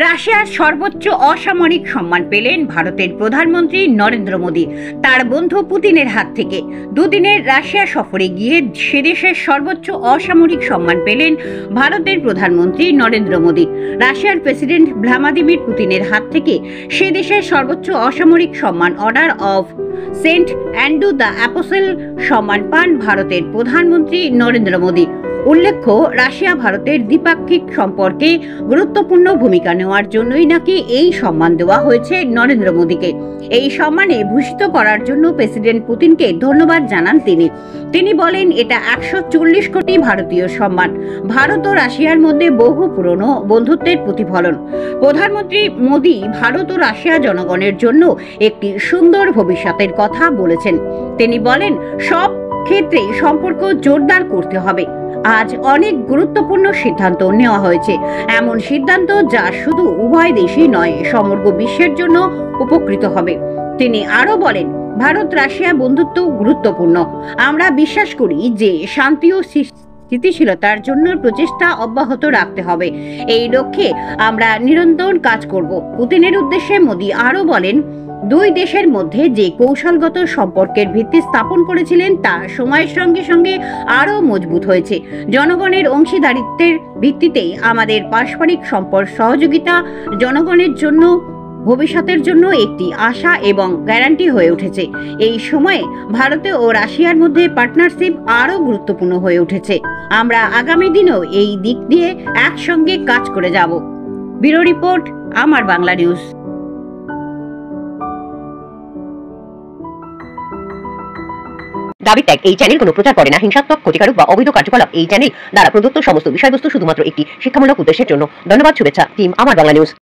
রাশিয়ার সর্বোচ্চ অসামরিক সম্মান পেলেন ভারতের প্রধানমন্ত্রী নরেন্দ্র মোদী তার বন্ধু পুতিনের হাত থেকে। দুদিনের রাশিয়া সফরে গিয়ে সেদেশের সর্বোচ্চ অসামরিক সম্মান পেলেন ভারতের প্রধানমন্ত্রী নরেন্দ্র মোদী। রাশিয়ার প্রেসিডেন্ট ভ্লাদিমির পুতিনের হাত থেকে সে দেশের সর্বোচ্চ অসামরিক সম্মান Order of Saint Andrew the Apostle সম্মান পান ভারতের প্রধানমন্ত্রী নরেন্দ্র মোদী। উল্লেখ্য, রাশিয়া ভারতের দ্বিপাক্ষিক সম্পর্কে গুরুত্বপূর্ণ ভূমিকা নেওয়ার জন্যই নাকি এই সম্মান দেওয়া হয়েছে নরেন্দ্র মোদীকে। এই সম্মানে ভূষিত করার জন্য প্রেসিডেন্ট পুতিনকে ধন্যবাদ জানান তিনি বলেন, এটা 140 কোটি ভারতীয় সম্মান, ভারত ও রাশিয়ার মধ্যে বহু পুরনো বন্ধুত্বের প্রতিফলন। প্রধানমন্ত্রী মোদী ভারত ও রাশিয়া জনগণের জন্য একটি সুন্দর ভবিষ্যতের কথা বলেছেন। তিনি বলেন, সব ক্ষেত্রে সম্পর্ক জোরদার করতে হবে। আজ অনেক গুরুত্বপূর্ণ সিদ্ধান্ত নেওয়া হয়েছে, এমন সিদ্ধান্ত যা শুধু উভয় দেশই নয়, সমগ্র বিশ্বের জন্য উপকৃত হবে। তিনি আরো বলেন, ভারত রাশিয়া বন্ধুত্ব গুরুত্বপূর্ণ। আমরা বিশ্বাস করি যে শান্তি ও স্থিতিশীলতার জন্য প্রচেষ্টা অব্যাহত রাখতে হবে। এই লক্ষ্যে আমরা নিরন্তর কাজ করব। পুতিনের উদ্দেশ্যে মোদী আরো বলেন, দুই দেশের মধ্যে যে কৌশলগত সম্পর্কের ভিত্তি স্থাপন করেছিলেন তা সময়ের সঙ্গে সঙ্গে আরও মজবুত হয়েছে। জনগণের অংশীদারিত্বের ভিত্তিতেই আমাদের পারস্পরিক সহযোগিতা জনগণের জন্য ভবিষ্যতের জন্য একটি আশা এবং গ্যারান্টি হয়ে উঠেছে। এই সময়ে ভারতে ও রাশিয়ার মধ্যে পার্টনারশিপ আরও গুরুত্বপূর্ণ হয়ে উঠেছে। আমরা আগামী দিনেও এই দিক দিয়ে একসঙ্গে কাজ করে যাব। ব্যুরো রিপোর্ট, আমার বাংলা নিউজ। দাবি ত্যাগ এই চ্যানেল কোনো প্রচার করে না। হিংসাত্মক, ক্ষতিকারক বা অবৈধ কার্যকলাপ এই চ্যানেল দ্বারা প্রদত্ত সমস্ত বিষয়বস্তু শুধুমাত্র একটি শিক্ষামূলক উদ্দেশ্যের জন্য। ধন্যবাদ। শুভেচ্ছা। টিম আমার বাংলা নিউজ।